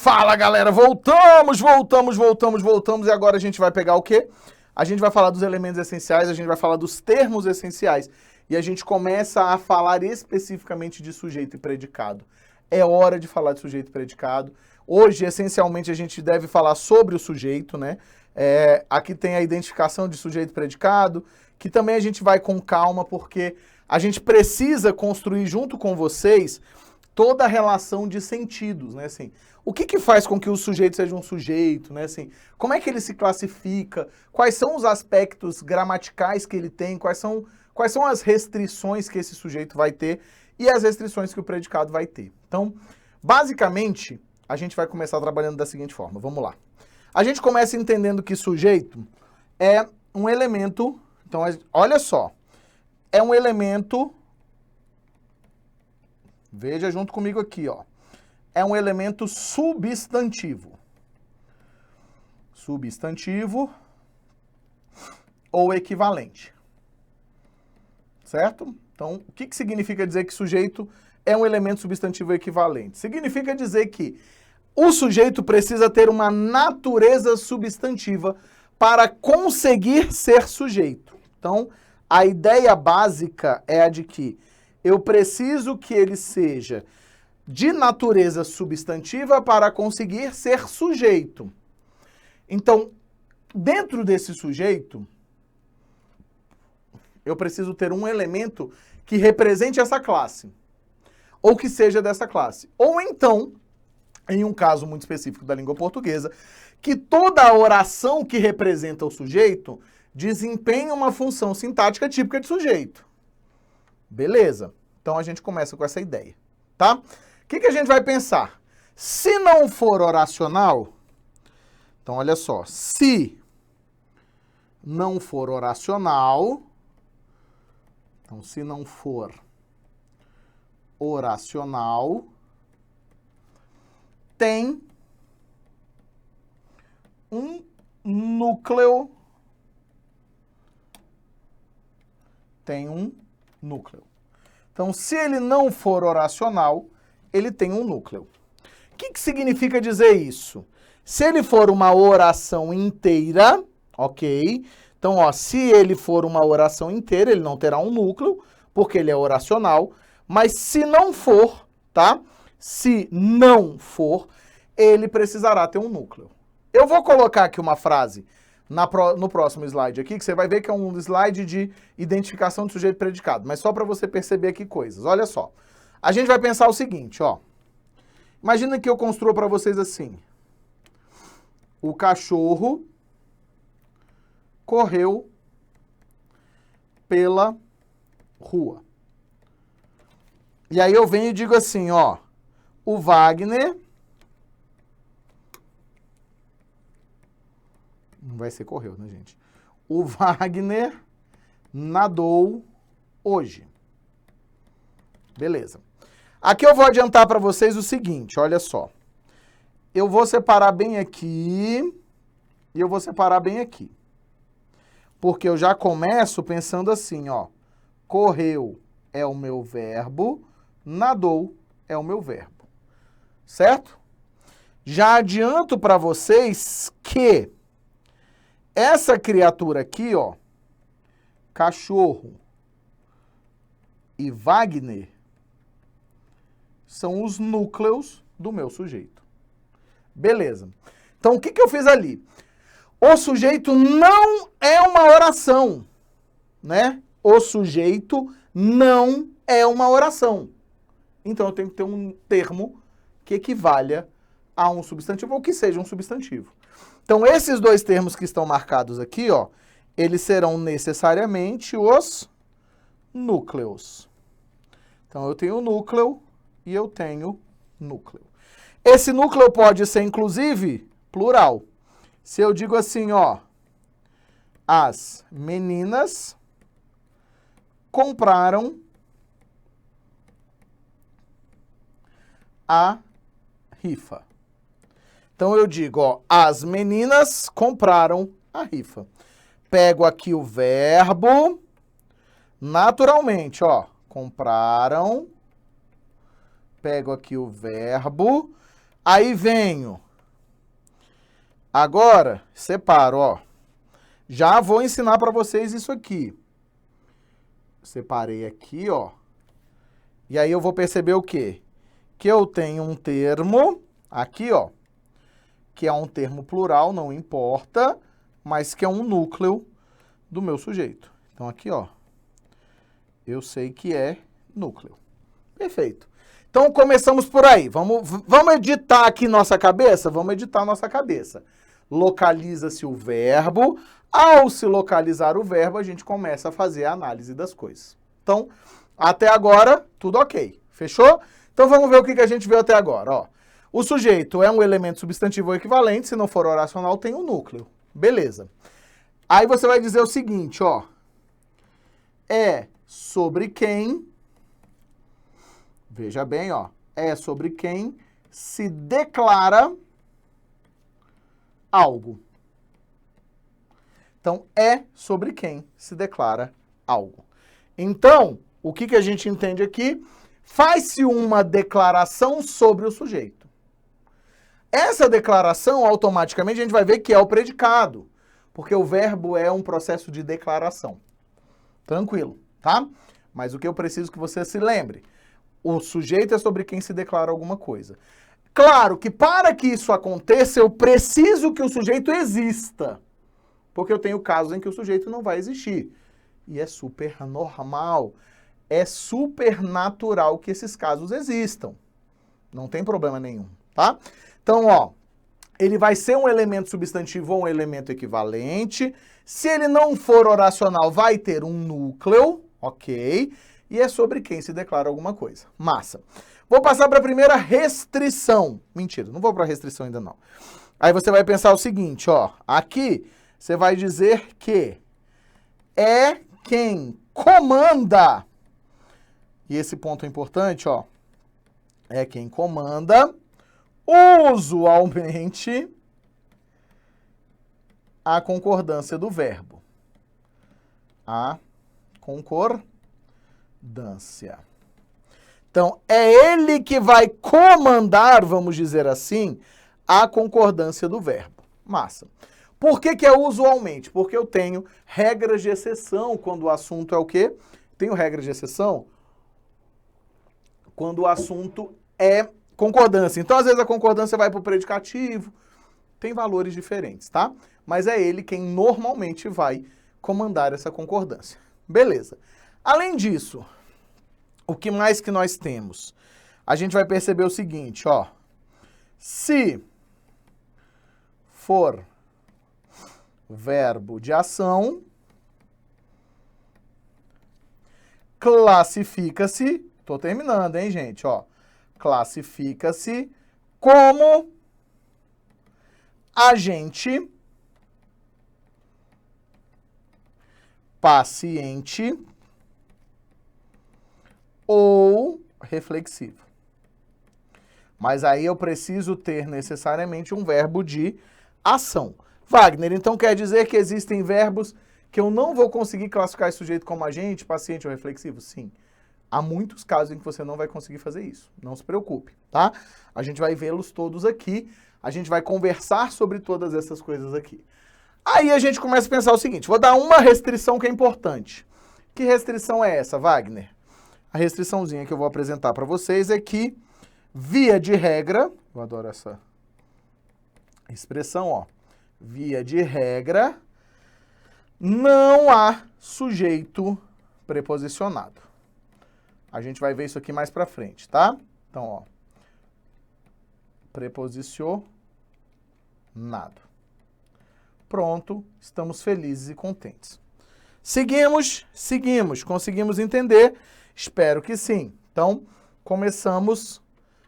Fala, galera, voltamos e agora a gente vai pegar o quê? A gente vai falar dos elementos essenciais, a gente vai falar dos termos essenciais e a gente começa a falar especificamente de sujeito e predicado. É hora de falar de sujeito e predicado. Hoje, essencialmente, a gente deve falar sobre o sujeito, né? Aqui tem a identificação de sujeito e predicado, que também a gente vai com calma, porque a gente precisa construir junto com vocês toda a relação de sentidos, né? Assim, o que faz com que o sujeito seja um sujeito, né? Assim, como é que ele se classifica? Quais são os aspectos gramaticais que ele tem? Quais são as restrições que esse sujeito vai ter e as restrições que o predicado vai ter? Então, basicamente, a gente vai começar trabalhando da seguinte forma. Vamos lá. A gente começa entendendo que sujeito é um elemento. Então, olha só. É um elemento. Veja junto comigo aqui, ó. É um elemento substantivo. Substantivo ou equivalente. Certo? Então, o que significa dizer que sujeito é um elemento substantivo equivalente? Significa dizer que o sujeito precisa ter uma natureza substantiva para conseguir ser sujeito. Então, a ideia básica é a de que eu preciso que ele seja de natureza substantiva para conseguir ser sujeito. Então, dentro desse sujeito, eu preciso ter um elemento que represente essa classe, ou que seja dessa classe. Ou então, em um caso muito específico da língua portuguesa, que toda a oração que representa o sujeito desempenha uma função sintática típica de sujeito. Beleza? Então a gente começa com essa ideia, tá? O que a gente vai pensar? Se não for oracional, então olha só, se não for oracional, então se não for oracional, tem um núcleo. Tem um núcleo. Então, se ele não for oracional, ele tem um núcleo. O que significa dizer isso? Se ele for uma oração inteira, ok? Então, ó, se ele for uma oração inteira, ele não terá um núcleo, porque ele é oracional. Mas se não for, tá? Se não for, ele precisará ter um núcleo. Eu vou colocar aqui uma frase no próximo slide aqui, que você vai ver que é um slide de identificação de sujeito e predicado, mas só para você perceber aqui coisas. Olha só. A gente vai pensar o seguinte, ó. Imagina que eu construa para vocês assim. O cachorro correu pela rua. E aí eu venho e digo assim, ó. O Wagner... Não vai ser correu, né, gente? O Wagner nadou hoje. Beleza. Aqui eu vou adiantar para vocês o seguinte, olha só. Eu vou separar bem aqui e eu vou separar bem aqui. Porque eu já começo pensando assim, ó. Correu é o meu verbo, nadou é o meu verbo. Certo? Já adianto para vocês que essa criatura aqui, ó, cachorro e Wagner, são os núcleos do meu sujeito. Beleza. Então, o que eu fiz ali? O sujeito não é uma oração, né? O sujeito não é uma oração. Então, eu tenho que ter um termo que equivalha a um substantivo ou que seja um substantivo. Então, esses dois termos que estão marcados aqui, ó, eles serão necessariamente os núcleos. Então, eu tenho núcleo e eu tenho núcleo. Esse núcleo pode ser, inclusive, plural. Se eu digo assim, ó, as meninas compraram a rifa. Então, eu digo, ó, as meninas compraram a rifa. Pego aqui o verbo, naturalmente, ó, compraram. Pego aqui o verbo. Aí venho. Agora, separo, ó. Já vou ensinar para vocês isso aqui. Separei aqui, ó. E aí eu vou perceber o quê? Que eu tenho um termo, aqui, ó, que é um termo plural, não importa, mas que é um núcleo do meu sujeito. Então aqui, ó, eu sei que é núcleo. Perfeito. Então começamos por aí. Vamos editar aqui nossa cabeça? Vamos editar nossa cabeça. Localiza-se o verbo. Ao se localizar o verbo, a gente começa a fazer a análise das coisas. Então, até agora, tudo ok. Fechou? Então vamos ver o que a gente viu até agora. Ó. O sujeito é um elemento substantivo ou equivalente, se não for oracional, tem um núcleo. Beleza. Aí você vai dizer o seguinte, ó. É sobre quem, veja bem, ó. É sobre quem se declara algo. Então, é sobre quem se declara algo. Então, o que a gente entende aqui? Faz-se uma declaração sobre o sujeito. Essa declaração, automaticamente, a gente vai ver que é o predicado, porque o verbo é um processo de declaração. Tranquilo, tá? Mas o que eu preciso que você se lembre, o sujeito é sobre quem se declara alguma coisa. Claro que para que isso aconteça, eu preciso que o sujeito exista, porque eu tenho casos em que o sujeito não vai existir. E é super normal, é super natural que esses casos existam. Não tem problema nenhum, tá? Então, ó, ele vai ser um elemento substantivo ou um elemento equivalente. Se ele não for oracional, vai ter um núcleo, ok? E é sobre quem se declara alguma coisa. Massa. Vou passar para a primeira restrição. Mentira, não vou para a restrição ainda não. Aí você vai pensar o seguinte, ó. Aqui você vai dizer que é quem comanda. E esse ponto é importante, ó. É quem comanda, usualmente, a concordância do verbo. A concordância. Então, é ele que vai comandar, vamos dizer assim, a concordância do verbo. Massa. Por que é usualmente? Porque eu tenho regras de exceção quando o assunto é o quê? Tenho regras de exceção quando o assunto é concordância. Então, às vezes, a concordância vai para o predicativo. Tem valores diferentes, tá? Mas é ele quem normalmente vai comandar essa concordância. Beleza. Além disso, o que mais que nós temos? A gente vai perceber o seguinte, ó. Se for verbo de ação, classifica-se, tô terminando, hein, gente, ó. Classifica-se como agente paciente ou reflexivo. Mas aí eu preciso ter necessariamente um verbo de ação. Wagner, então quer dizer que existem verbos que eu não vou conseguir classificar esse sujeito como agente, paciente ou reflexivo? Sim. Há muitos casos em que você não vai conseguir fazer isso. Não se preocupe, tá? A gente vai vê-los todos aqui. A gente vai conversar sobre todas essas coisas aqui. Aí a gente começa a pensar o seguinte, vou dar uma restrição que é importante. Que restrição é essa, Wagner? A restriçãozinha que eu vou apresentar para vocês é que, via de regra, eu adoro essa expressão, ó. Via de regra, não há sujeito preposicionado. A gente vai ver isso aqui mais para frente, tá? Então, ó. Preposicionado. Pronto, estamos felizes e contentes. Seguimos. Conseguimos entender? Espero que sim. Então, começamos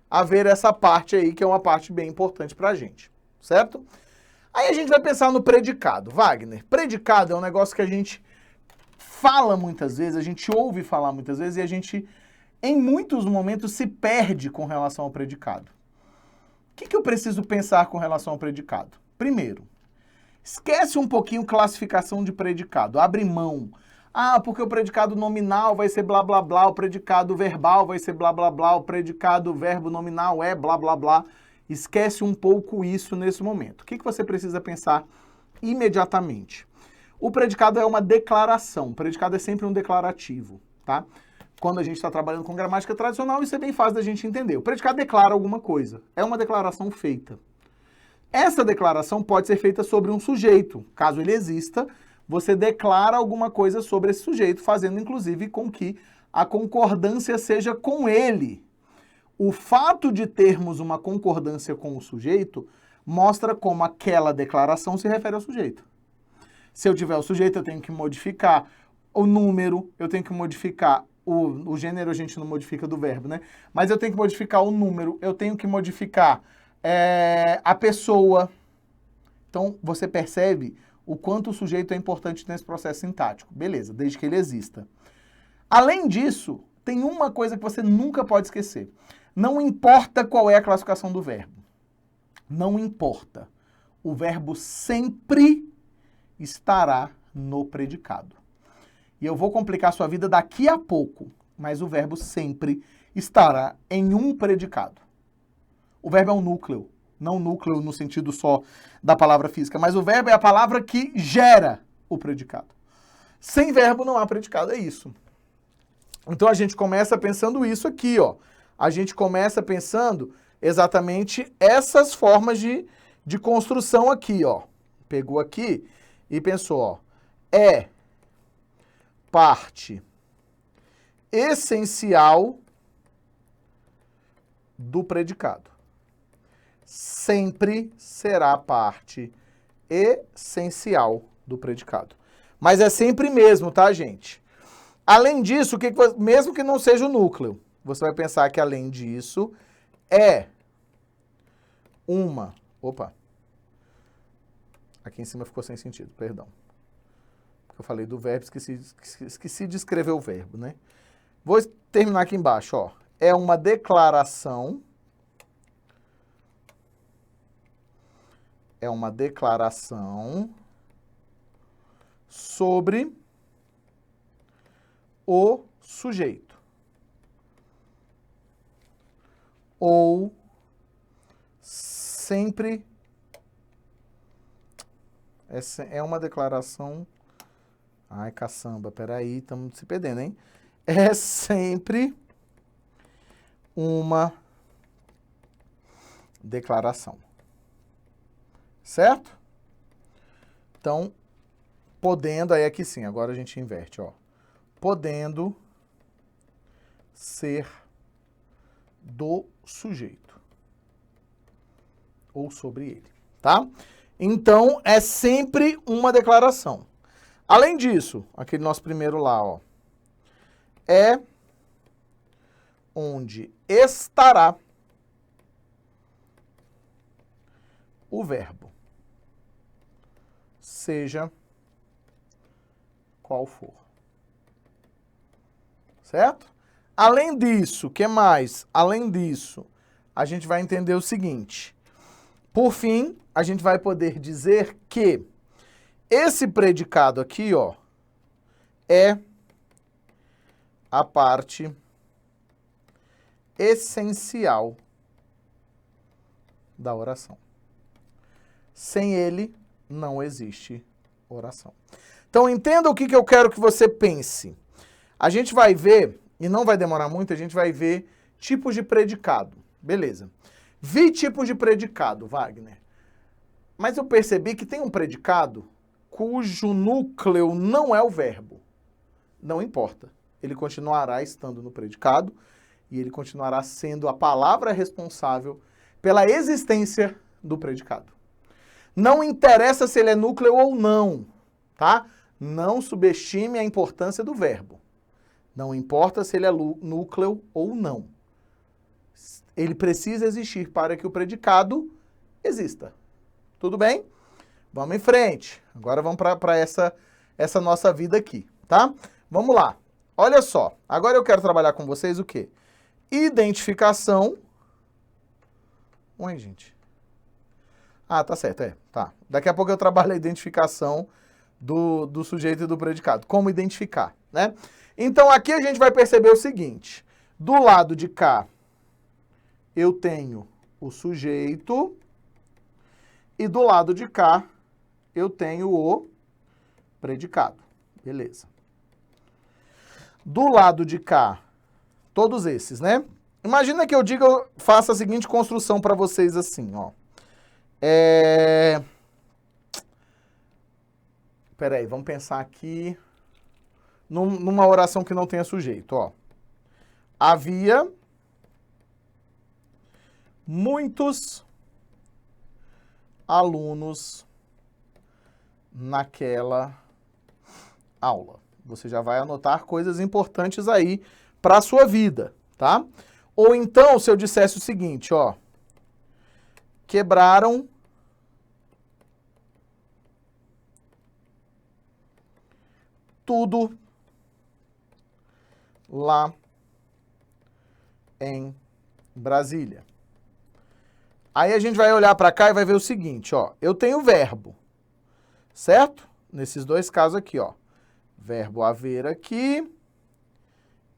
a ver essa parte aí, que é uma parte bem importante para a gente, certo? Aí a gente vai pensar no predicado. Wagner, predicado é um negócio que a gente fala muitas vezes, a gente ouve falar muitas vezes e a gente, em muitos momentos, se perde com relação ao predicado. O que eu preciso pensar com relação ao predicado? Primeiro, esquece um pouquinho classificação de predicado, abre mão. Ah, porque o predicado nominal vai ser blá blá blá, o predicado verbal vai ser blá blá blá, o predicado verbo nominal é blá blá blá. Esquece um pouco isso nesse momento. O que você precisa pensar imediatamente? O predicado é uma declaração. O predicado é sempre um declarativo, tá? Quando a gente está trabalhando com gramática tradicional, isso é bem fácil da gente entender. O predicado declara alguma coisa. É uma declaração feita. Essa declaração pode ser feita sobre um sujeito. Caso ele exista, você declara alguma coisa sobre esse sujeito, fazendo inclusive com que a concordância seja com ele. O fato de termos uma concordância com o sujeito mostra como aquela declaração se refere ao sujeito. Se eu tiver o sujeito, eu tenho que modificar o número, eu tenho que modificar o gênero, a gente não modifica do verbo, né? Mas eu tenho que modificar o número, eu tenho que modificar a pessoa. Então, você percebe o quanto o sujeito é importante nesse processo sintático. Beleza, desde que ele exista. Além disso, tem uma coisa que você nunca pode esquecer. Não importa qual é a classificação do verbo. Não importa. O verbo sempre estará no predicado. E eu vou complicar a sua vida daqui a pouco, mas o verbo sempre estará em um predicado. O verbo é um núcleo, não núcleo no sentido só da palavra física, mas o verbo é a palavra que gera o predicado. Sem verbo não há predicado, é isso. Então a gente começa pensando isso aqui, ó. A gente começa pensando exatamente essas formas de construção aqui, ó. Pegou aqui e pensou, ó, é parte essencial do predicado. Sempre será parte essencial do predicado. Mas é sempre mesmo, tá, gente? Além disso, mesmo que não seja o núcleo, você vai pensar que além disso é uma... Opa! Aqui em cima ficou sem sentido, perdão. Eu falei do verbo, esqueci de escrever o verbo, né? Vou terminar aqui embaixo, ó. É uma declaração. É uma declaração sobre o sujeito. Ou sempre... É uma declaração... Ai, caçamba, peraí, estamos se perdendo, hein? É sempre uma declaração. Certo? Então, podendo, aí aqui sim, agora a gente inverte, ó. Podendo ser do sujeito. Ou sobre ele, tá? Então, é sempre uma declaração. Além disso, aquele nosso primeiro lá, ó, é onde estará o verbo, seja qual for. Certo? Além disso, o que mais? Além disso, a gente vai entender o seguinte. Por fim, a gente vai poder dizer que esse predicado aqui, ó, é a parte essencial da oração. Sem ele, não existe oração. Então, entenda o que eu quero que você pense. A gente vai ver, e não vai demorar muito, a gente vai ver tipos de predicado. Beleza. Vi tipos de predicado, Wagner. Mas eu percebi que tem um predicado cujo núcleo não é o verbo. Não importa. Ele continuará estando no predicado e ele continuará sendo a palavra responsável pela existência do predicado. Não interessa se ele é núcleo ou não, tá? Não subestime a importância do verbo. Não importa se ele é núcleo ou não. Ele precisa existir para que o predicado exista. Tudo bem? Vamos em frente. Agora vamos para essa nossa vida aqui, tá? Vamos lá. Olha só. Agora eu quero trabalhar com vocês o quê? Identificação. Oi, gente. Ah, tá certo, tá. Daqui a pouco eu trabalho a identificação do sujeito e do predicado. Como identificar, né? Então aqui a gente vai perceber o seguinte. Do lado de cá, eu tenho o sujeito, e do lado de cá eu tenho o predicado. Beleza. Do lado de cá, todos esses, né? Imagina que eu diga, faça a seguinte construção para vocês assim, ó. Peraí, vamos pensar aqui numa oração que não tenha sujeito, ó. Havia muitos alunos naquela aula. Você já vai anotar coisas importantes aí para a sua vida, tá? Ou então, se eu dissesse o seguinte, ó. Quebraram tudo lá em Brasília. Aí a gente vai olhar para cá e vai ver o seguinte, ó. Eu tenho verbo, certo? Nesses dois casos aqui, ó. Verbo haver aqui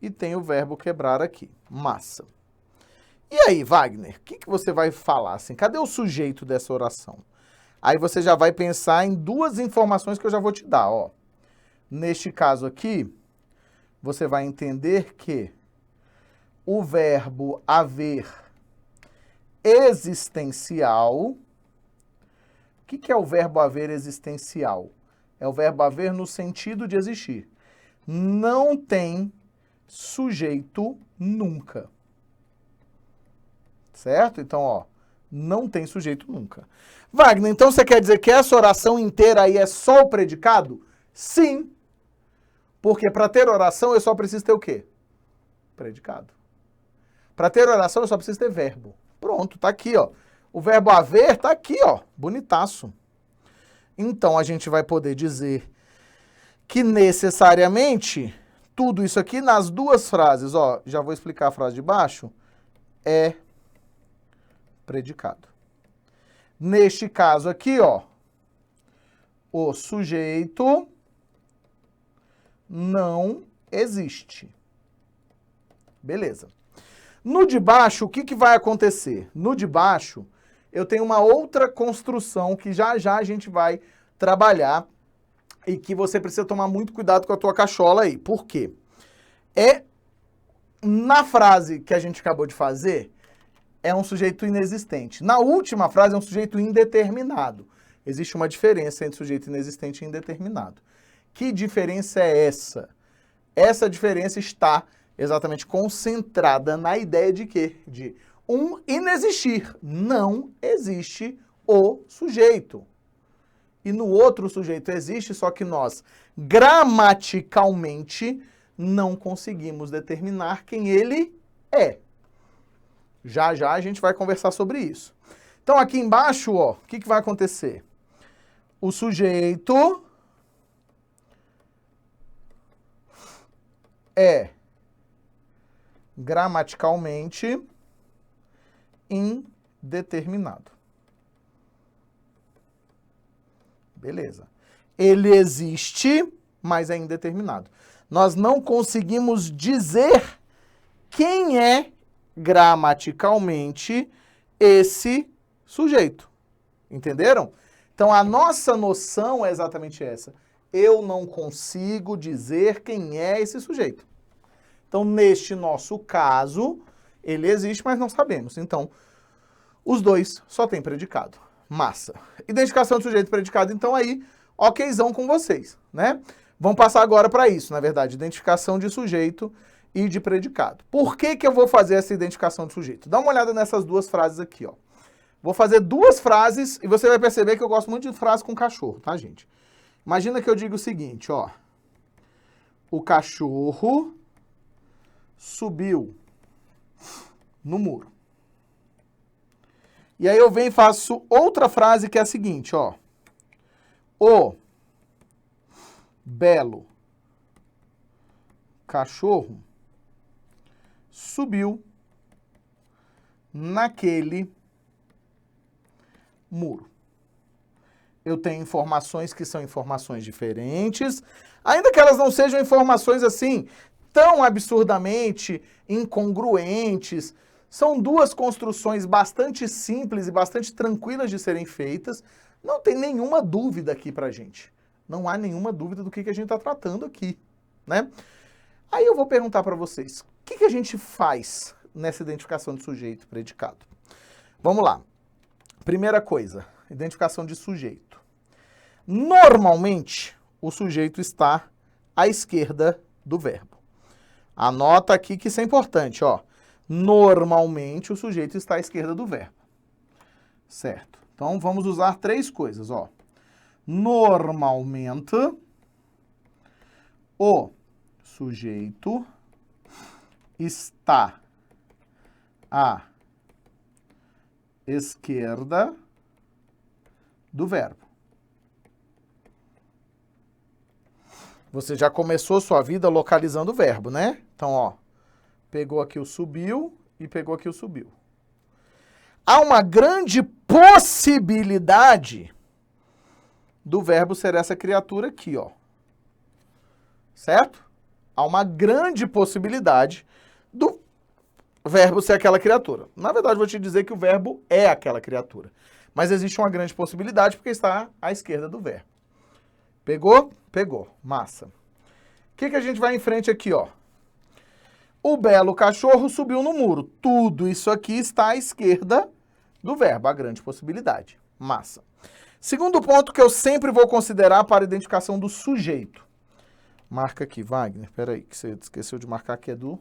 e tem o verbo quebrar aqui. Massa. E aí, Wagner, o que você vai falar assim? Cadê o sujeito dessa oração? Aí você já vai pensar em duas informações que eu já vou te dar, ó. Neste caso aqui, você vai entender que o verbo haver existencial. O que é o verbo haver existencial? É o verbo haver no sentido de existir. Não tem sujeito nunca. Certo? Então, ó, não tem sujeito nunca. Wagner, então você quer dizer que essa oração inteira aí é só o predicado? Sim. Porque para ter oração eu só preciso ter o quê? Predicado. Para ter oração eu só preciso ter verbo. Pronto, tá aqui, ó. O verbo haver tá aqui, ó, bonitaço. Então a gente vai poder dizer que necessariamente tudo isso aqui nas duas frases, ó, já vou explicar a frase de baixo, é predicado. Neste caso aqui, ó, o sujeito não existe. Beleza. No de baixo, o que vai acontecer? No de baixo, eu tenho uma outra construção que já já a gente vai trabalhar e que você precisa tomar muito cuidado com a tua cachola aí. Por quê? Na frase que a gente acabou de fazer, é um sujeito inexistente. Na última frase, é um sujeito indeterminado. Existe uma diferença entre sujeito inexistente e indeterminado. Que diferença é essa? Essa diferença está exatamente concentrada na ideia de quê? De um inexistir. Não existe o sujeito. E no outro sujeito existe, só que nós, gramaticalmente, não conseguimos determinar quem ele é. Já já a gente vai conversar sobre isso. Então aqui embaixo, ó, o que vai acontecer? O sujeito é gramaticalmente indeterminado. Beleza. Ele existe, mas é indeterminado. Nós não conseguimos dizer quem é gramaticalmente esse sujeito. Entenderam? Então a nossa noção é exatamente essa. Eu não consigo dizer quem é esse sujeito. Então, neste nosso caso, ele existe, mas não sabemos. Então, os dois só tem predicado. Massa. Identificação de sujeito e predicado, então aí, okzão com vocês, né? Vamos passar agora para isso, na verdade, identificação de sujeito e de predicado. Por que eu vou fazer essa identificação de sujeito? Dá uma olhada nessas duas frases aqui, ó. Vou fazer duas frases e você vai perceber que eu gosto muito de frase com cachorro, tá, gente? Imagina que eu digo o seguinte, ó. O cachorro subiu no muro. E aí eu venho e faço outra frase que é a seguinte, ó. O belo cachorro subiu naquele muro. Eu tenho informações que são informações diferentes, ainda que elas não sejam informações assim tão absurdamente incongruentes, São duas construções bastante simples e bastante tranquilas de serem feitas. Não tem nenhuma dúvida aqui pra gente. Não há nenhuma dúvida do que a gente está tratando aqui, né? Aí eu vou perguntar para vocês, o que a gente faz nessa identificação de sujeito e predicado? Vamos lá. Primeira coisa, identificação de sujeito. Normalmente, o sujeito está à esquerda do verbo. Anota aqui que isso é importante, ó. Normalmente, o sujeito está à esquerda do verbo. Certo. Então, vamos usar três coisas, ó. Normalmente, o sujeito está à esquerda do verbo. Você já começou sua vida localizando o verbo, né? Então, ó, pegou aqui o subiu e pegou aqui o subiu. Há uma grande possibilidade do verbo ser essa criatura aqui, ó. Certo? Há uma grande possibilidade do verbo ser aquela criatura. Na verdade, vou te dizer que o verbo é aquela criatura. Mas existe uma grande possibilidade porque está à esquerda do verbo. Pegou? Pegou. Massa. O que a gente vai em frente aqui, ó? O belo cachorro subiu no muro. Tudo isso aqui está à esquerda do verbo, a grande possibilidade. Massa. Segundo ponto que eu sempre vou considerar para a identificação do sujeito. Marca aqui, Wagner. Peraí, que você esqueceu de marcar que é do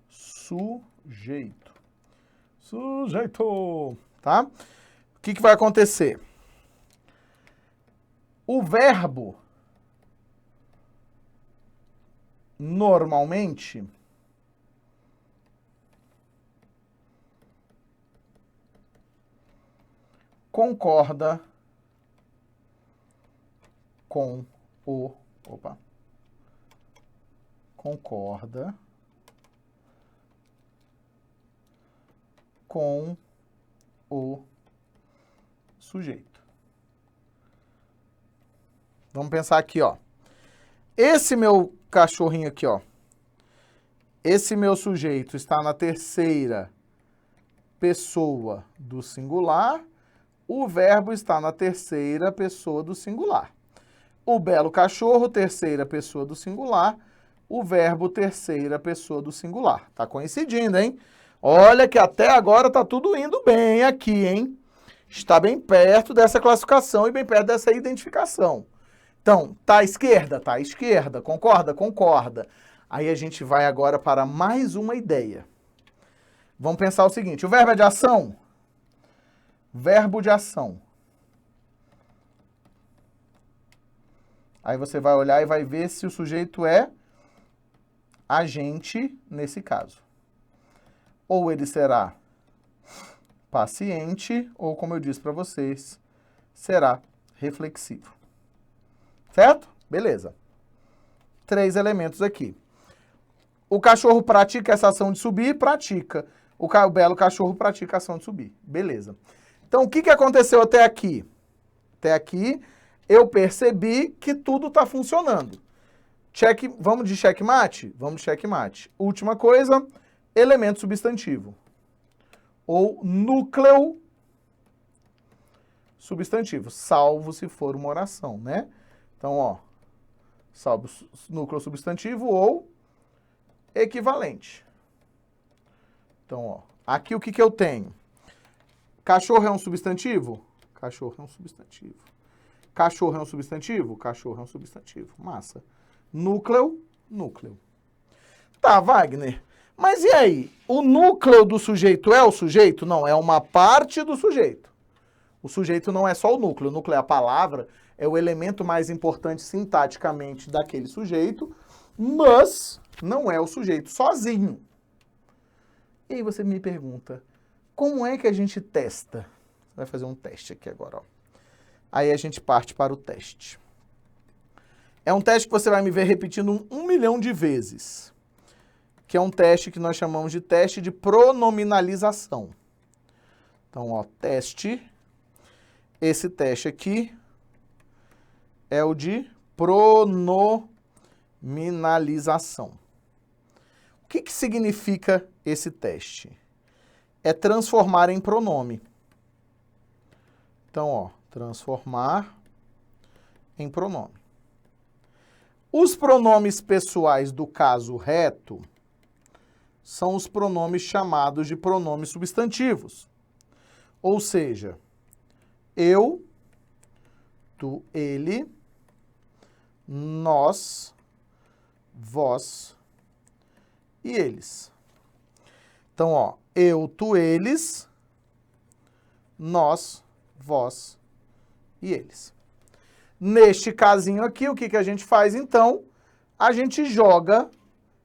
sujeito. Sujeito. Tá? O que vai acontecer? O verbo, normalmente, concorda com o... Opa. Concorda com o sujeito. Vamos pensar aqui, ó. Esse meu cachorrinho aqui, ó. Esse meu sujeito está na terceira pessoa do singular. O verbo está na terceira pessoa do singular. O belo cachorro, terceira pessoa do singular. O verbo, terceira pessoa do singular. Tá coincidindo, hein? Olha que até agora tá tudo indo bem aqui, hein? Está bem perto dessa classificação e bem perto dessa identificação. Então, tá à esquerda? Tá à esquerda. Concorda? Concorda. Aí a gente vai agora para mais uma ideia. Vamos pensar o seguinte, o verbo é de ação? Verbo de ação. Aí você vai olhar e vai ver se o sujeito é agente nesse caso. Ou ele será paciente, ou como eu disse para vocês, será reflexivo. Certo? Beleza. 3 elementos aqui. O cachorro pratica essa ação de subir? Pratica. O belo cachorro pratica a ação de subir. Beleza. Então, o que aconteceu até aqui? Até aqui, eu percebi que tudo está funcionando. Vamos de checkmate? Vamos de checkmate. Última coisa, elemento substantivo. Ou núcleo substantivo, salvo se for uma oração, né? Então, ó, salvo núcleo substantivo ou equivalente. Então, ó, aqui o que eu tenho? Cachorro é um substantivo? Cachorro é um substantivo. Cachorro é um substantivo? Cachorro é um substantivo. Massa. Núcleo, núcleo. Tá, Wagner. Mas e aí? O núcleo do sujeito é o sujeito? Não, é uma parte do sujeito. O sujeito não é só o núcleo. O núcleo é a palavra, é o elemento mais importante sintaticamente daquele sujeito, mas não é o sujeito sozinho. E aí você me pergunta, como é que a gente testa? Você vai fazer um teste aqui agora, ó. Aí a gente parte para o teste. É um teste que você vai me ver repetindo 1 milhão de vezes, que é um teste que nós chamamos de teste de pronominalização. Então, ó, teste. Esse teste aqui é o de pronominalização. O que significa esse teste? é transformar em pronome. Então, ó, transformar em pronome. Os pronomes pessoais do caso reto são os pronomes chamados de pronomes substantivos. Ou seja, eu, tu, ele, nós, vós e eles. Então, ó, eu, tu, eles, nós, vós e eles. Neste casinho aqui, o que que a gente faz então? A gente joga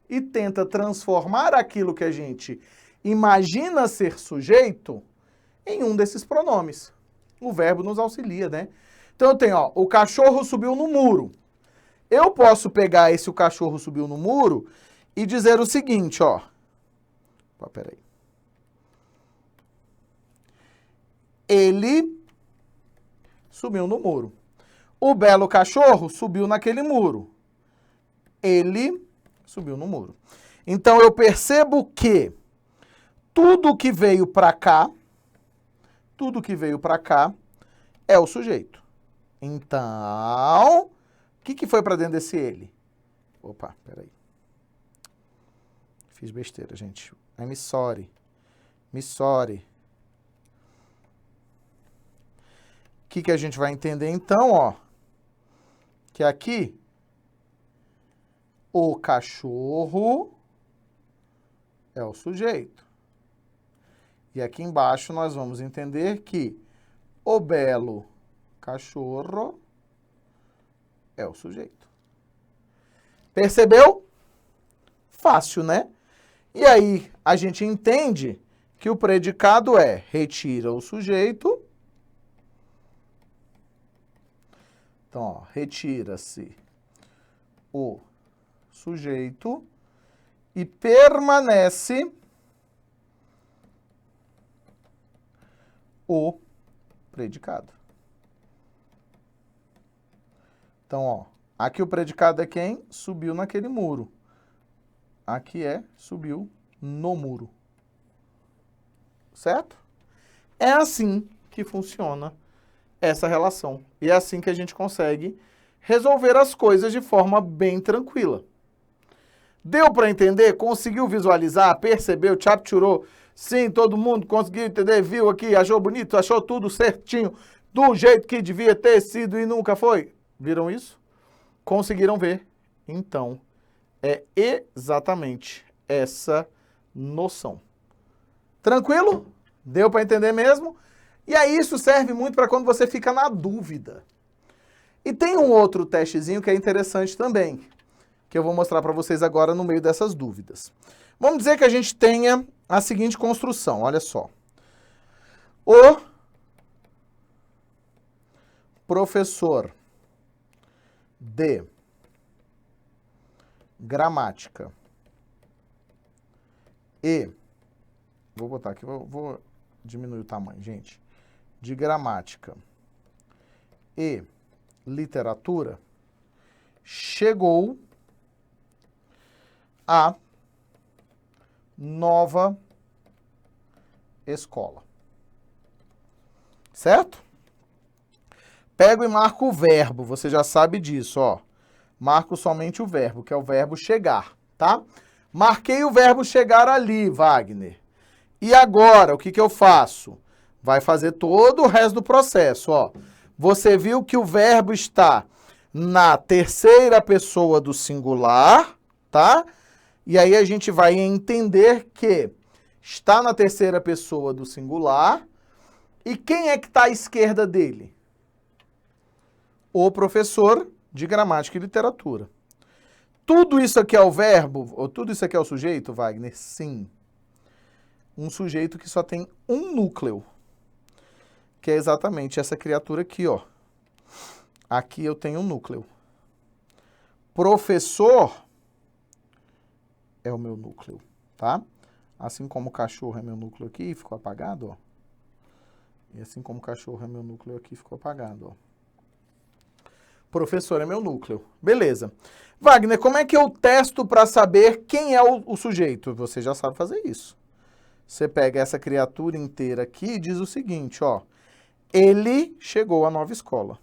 e tenta transformar aquilo que a gente imagina ser sujeito em um desses pronomes. O verbo nos auxilia, né? Então eu tenho, ó, o cachorro subiu no muro. Eu posso pegar esse o cachorro subiu no muro e dizer o seguinte, ó. Peraí. Ele subiu no muro. O belo cachorro subiu naquele muro. Ele subiu no muro. Então eu percebo que tudo que veio para cá, é o sujeito. Então, o que foi para dentro desse ele? Opa, peraí. Fiz besteira, gente. I'm sorry. Me sorry. O que a gente vai entender então, ó? Que aqui, o cachorro é o sujeito. E aqui embaixo nós vamos entender que o belo cachorro é o sujeito. Percebeu? Fácil, né? E aí a gente entende que o predicado é retira o sujeito. Então, ó, retira-se o sujeito e permanece o predicado. Então, ó, aqui o predicado é quem? Subiu naquele muro. Aqui é subiu no muro. Certo? É assim que funciona essa relação. E é assim que a gente consegue resolver as coisas de forma bem tranquila. Deu para entender? Conseguiu visualizar? Percebeu? Capturou? Sim, todo mundo conseguiu entender? Viu aqui? Achou bonito? Achou tudo certinho? Do jeito que devia ter sido e nunca foi? Viram isso? Conseguiram ver? Então, é exatamente essa noção. Tranquilo? Deu para entender mesmo? E aí isso serve muito para quando você fica na dúvida. E tem um outro testezinho que é interessante também, que eu vou mostrar para vocês agora no meio dessas dúvidas. Vamos dizer que a gente tenha a seguinte construção, olha só. O professor de gramática e... Vou botar aqui, vou diminuir o tamanho, gente. De gramática e literatura chegou à nova escola. Certo? Pego e marco o verbo, você já sabe disso, ó. Marco somente o verbo, que é o verbo chegar, tá? Marquei o verbo chegar ali, Wagner. E agora, o que eu faço? Vai fazer todo o resto do processo, ó. Você viu que o verbo está na terceira pessoa do singular, tá? E aí a gente vai entender que está na terceira pessoa do singular. E quem é que está à esquerda dele? O professor de gramática e literatura. Tudo isso aqui é o verbo? Ou tudo isso aqui é o sujeito, Wagner? Sim. Um sujeito que só tem um núcleo, que é exatamente essa criatura aqui, ó. Aqui eu tenho um núcleo. Professor é o meu núcleo, tá? Assim como o cachorro é meu núcleo aqui, ficou apagado, ó. E assim como o cachorro é meu núcleo aqui, ficou apagado, ó. Professor é meu núcleo. Beleza. Wagner, como é que eu testo para saber quem é o sujeito? Você já sabe fazer isso. Você pega essa criatura inteira aqui e diz o seguinte, ó. Ele chegou à nova escola.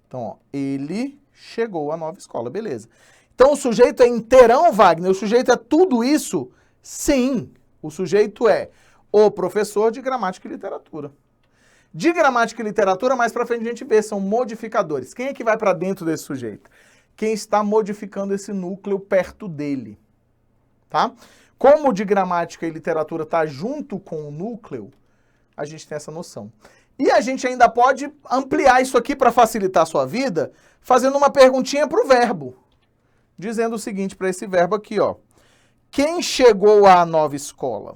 Então, ó, ele chegou à nova escola, beleza. Então, o sujeito é inteirão, Wagner? O sujeito é tudo isso? Sim, o sujeito é o professor de gramática e literatura. De gramática e literatura, mais pra frente a gente vê, são modificadores. Quem é que vai para dentro desse sujeito? Quem está modificando esse núcleo perto dele, tá? Como o de gramática e literatura está junto com o núcleo, a gente tem essa noção. E a gente ainda pode ampliar isso aqui para facilitar a sua vida, fazendo uma perguntinha para o verbo. Dizendo o seguinte para esse verbo aqui, ó. Quem chegou à nova escola?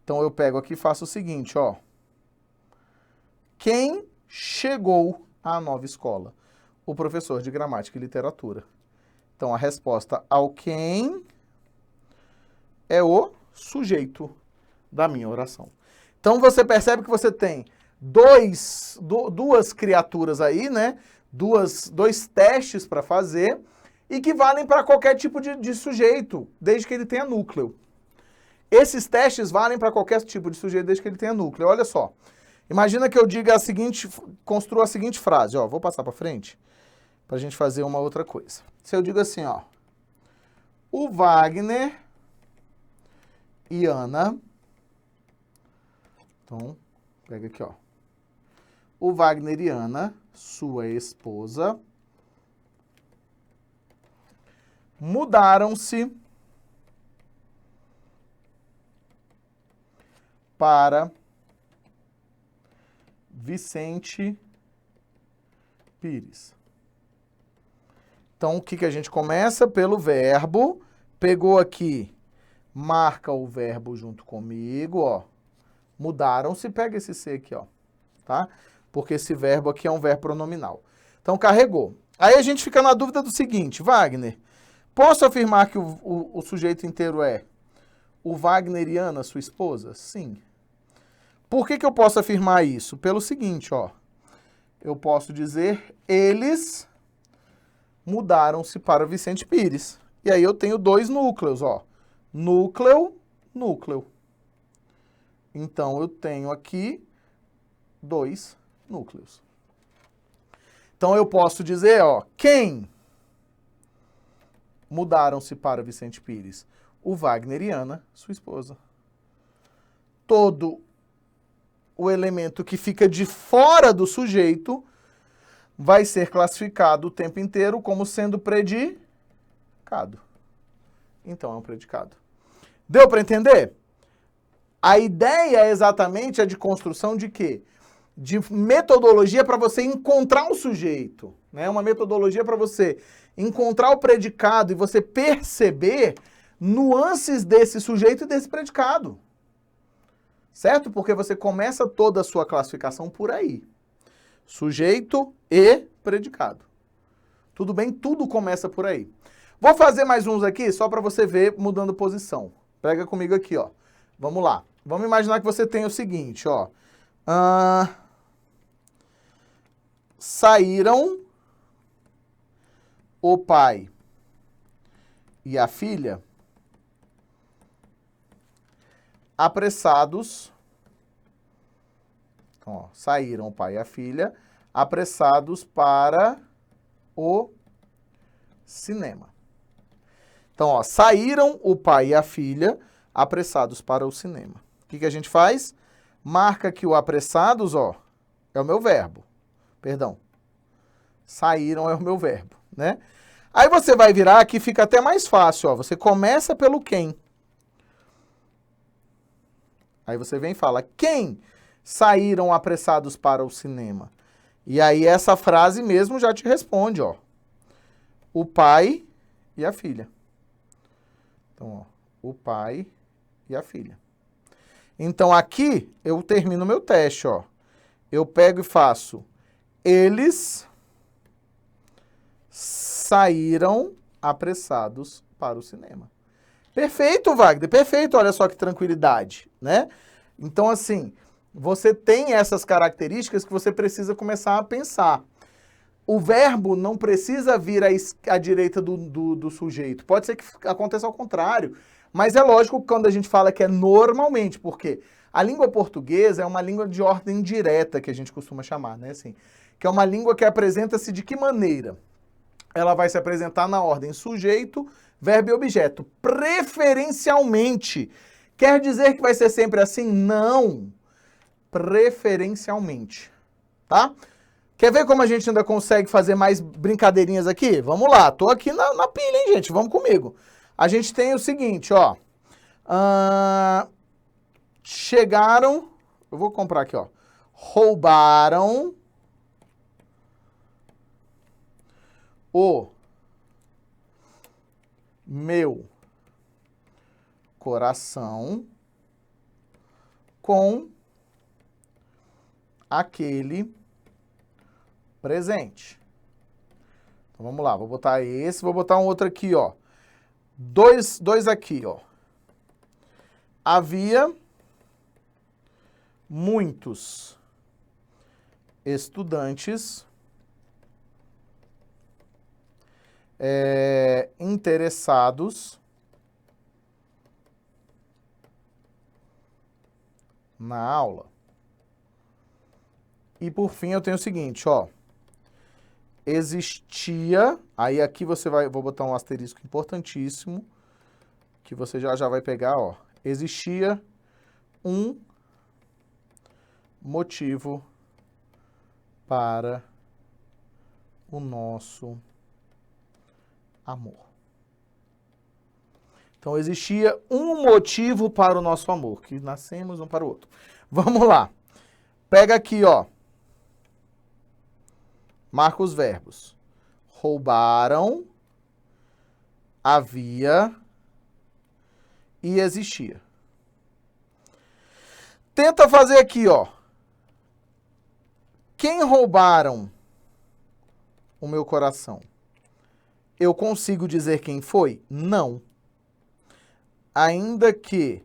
Então eu pego aqui e faço o seguinte, ó. Quem chegou à nova escola? O professor de gramática e literatura. Então a resposta ao quem é o sujeito da minha oração. Então você percebe que você tem duas criaturas aí, né? Dois testes para fazer e que valem para qualquer tipo de sujeito, desde que ele tenha núcleo. Esses testes valem para qualquer tipo de sujeito, desde que ele tenha núcleo. Olha só. Imagina que eu diga construa a seguinte frase, ó. Vou passar para frente para a gente fazer uma outra coisa. Se eu digo assim, ó. O Wagner e Ana. Então, pega aqui, ó. O Wagner e Ana, sua esposa, mudaram-se para Vicente Pires. Então, o que a gente começa? Pelo verbo. Pegou aqui, marca o verbo junto comigo, ó. Mudaram-se, pega esse C aqui, ó. Tá? Porque esse verbo aqui é um verbo pronominal. Então, carregou. Aí a gente fica na dúvida do seguinte, Wagner, posso afirmar que o sujeito inteiro é o Wagner e Ana, sua esposa? Sim. Por que eu posso afirmar isso? Pelo seguinte, ó. Eu posso dizer, eles mudaram-se para Vicente Pires. E aí eu tenho dois núcleos, ó. Núcleo, núcleo. Então eu tenho aqui dois núcleos. Então eu posso dizer, ó, quem mudaram-se para Vicente Pires? O Wagner e Ana, sua esposa. Todo o elemento que fica de fora do sujeito vai ser classificado o tempo inteiro como sendo predicado. Então é um predicado. Deu para entender? A ideia exatamente é de construção de quê? De metodologia para você encontrar um sujeito, né? Uma metodologia para você encontrar o predicado e você perceber nuances desse sujeito e desse predicado. Certo? Porque você começa toda a sua classificação por aí. Sujeito e predicado. Tudo bem? Tudo começa por aí. Vou fazer mais uns aqui só para você ver mudando posição. Pega comigo aqui, ó. Vamos lá. Vamos imaginar que você tem o seguinte, ó. Saíram o pai e a filha apressados. Então, ó, saíram o pai e a filha apressados para o cinema. Então, ó, saíram o pai e a filha apressados para o cinema. O que a gente faz? Marca que o apressados, ó, é o meu verbo. Perdão. Saíram é o meu verbo, né? Aí você vai virar aqui, fica até mais fácil, ó. Você começa pelo quem. Aí você vem e fala, quem saíram apressados para o cinema? E aí essa frase mesmo já te responde, ó. O pai e a filha. Então, ó, o pai e a filha. Então aqui eu termino meu teste, ó. Eu pego e faço, eles saíram apressados para o cinema. Perfeito, Wagner, perfeito, olha só que tranquilidade, né? Então, assim, você tem essas características que você precisa começar a pensar. O verbo não precisa vir à direita do sujeito, pode ser que aconteça ao contrário, Mas é lógico que quando a gente fala que é normalmente, porque a língua portuguesa é uma língua de ordem direta, que a gente costuma chamar, né? Assim, que é uma língua que apresenta-se de que maneira? Ela vai se apresentar na ordem sujeito, verbo e objeto. Preferencialmente. Quer dizer que vai ser sempre assim? Não. Preferencialmente. Tá? Quer ver como a gente ainda consegue fazer mais brincadeirinhas aqui? Vamos lá. Tô aqui na pilha, hein, gente? Vamos comigo. A gente tem o seguinte, ó. Chegaram... Eu vou comprar aqui, ó. Roubaram o meu coração com aquele presente. Então vamos lá, vou botar esse, vou botar um outro aqui, ó. Dois aqui, ó. Havia muitos estudantes interessados na aula. E por fim eu tenho o seguinte, ó. Existia, aí aqui vou botar um asterisco importantíssimo, que você já vai pegar, ó. Existia um motivo para o nosso amor. Então, existia um motivo para o nosso amor, que nascemos um para o outro. Vamos lá. Pega aqui, ó. Marca os verbos. Roubaram, havia e existia. Tenta fazer aqui, ó. Quem roubaram o meu coração? Eu consigo dizer quem foi? Não. Ainda que,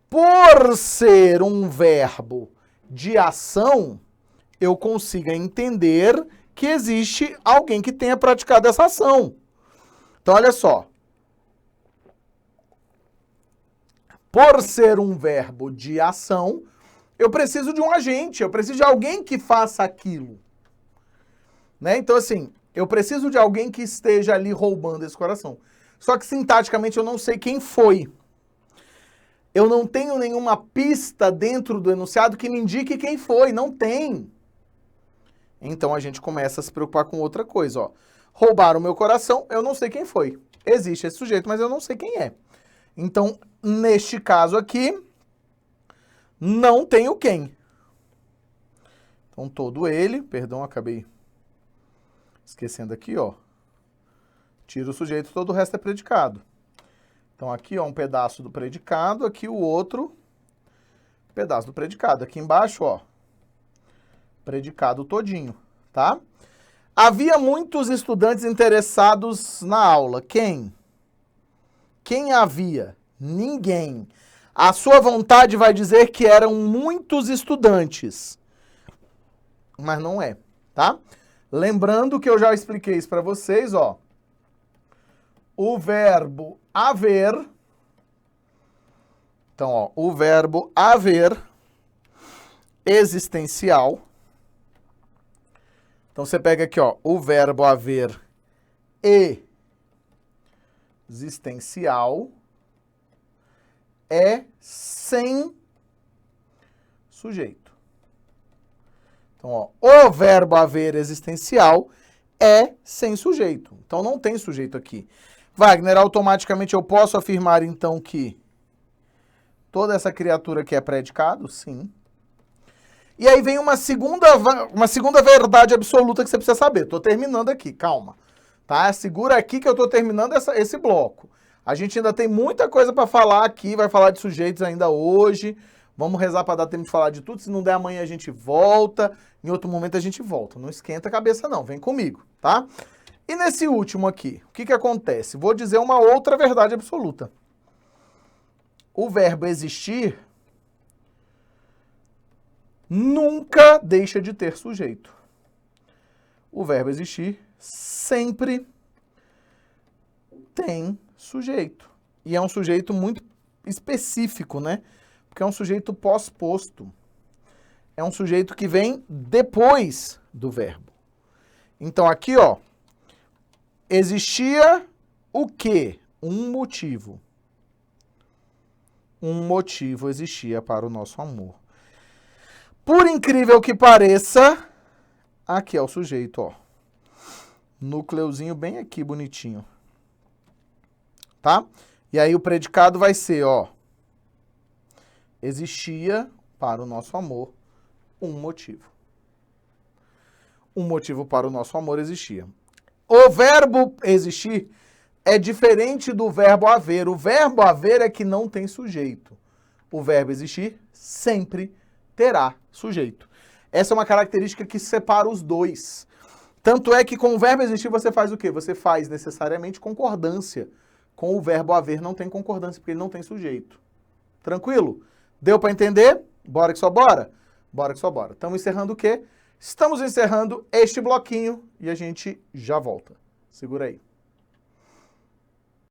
por ser um verbo de ação, eu consiga entender que existe alguém que tenha praticado essa ação. Então, olha só. Por ser um verbo de ação, eu preciso de um agente, eu preciso de alguém que faça aquilo. Né? Então, assim, eu preciso de alguém que esteja ali roubando esse coração. Só que, sintaticamente, eu não sei quem foi. Eu não tenho nenhuma pista dentro do enunciado que me indique quem foi. Não tem. Então, a gente começa a se preocupar com outra coisa, ó. Roubaram o meu coração, eu não sei quem foi. Existe esse sujeito, mas eu não sei quem é. Então, neste caso aqui, não tem o quem. Então, todo ele, perdão, acabei esquecendo aqui, ó. Tira o sujeito, todo o resto é predicado. Então, aqui, ó, um pedaço do predicado, aqui o outro pedaço do predicado. Aqui embaixo, ó, predicado todinho, tá? Havia muitos estudantes interessados na aula. Quem? Quem havia? Ninguém. A sua vontade vai dizer que eram muitos estudantes. Mas não é, tá? Lembrando que eu já expliquei isso para vocês, ó. O verbo haver. Então, ó, o verbo haver existencial. Então, você pega aqui, ó, o verbo haver existencial é sem sujeito. Então, ó, o verbo haver existencial é sem sujeito. Então, não tem sujeito aqui. Wagner, automaticamente eu posso afirmar, então, que toda essa criatura aqui é predicado? Sim. E aí vem uma segunda verdade absoluta que você precisa saber. Estou terminando aqui, calma. Tá? Segura aqui que eu estou terminando esse bloco. A gente ainda tem muita coisa para falar aqui, vai falar de sujeitos ainda hoje. Vamos rezar para dar tempo de falar de tudo. Se não der amanhã a gente volta, em outro momento a gente volta. Não esquenta a cabeça não, vem comigo, tá? E nesse último aqui, o que que acontece? Vou dizer uma outra verdade absoluta. O verbo existir nunca deixa de ter sujeito. O verbo existir sempre tem sujeito. E é um sujeito muito específico, né? Porque é um sujeito pós-posto. É um sujeito que vem depois do verbo. Então aqui, ó, existia o quê? Um motivo. Um motivo existia para o nosso amor. Por incrível que pareça, aqui é o sujeito, ó. Núcleozinho bem aqui, bonitinho. Tá? E aí o predicado vai ser, ó. Existia para o nosso amor um motivo. Um motivo para o nosso amor existia. O verbo existir é diferente do verbo haver. O verbo haver é que não tem sujeito. O verbo existir sempre terá sujeito. Essa é uma característica que separa os dois. Tanto é que com o verbo existir você faz o quê? Você faz necessariamente concordância. Com o verbo haver não tem concordância, porque ele não tem sujeito. Tranquilo? Deu para entender? Bora que só bora? Bora que só bora. Estamos encerrando o quê? Estamos encerrando este bloquinho e a gente já volta. Segura aí.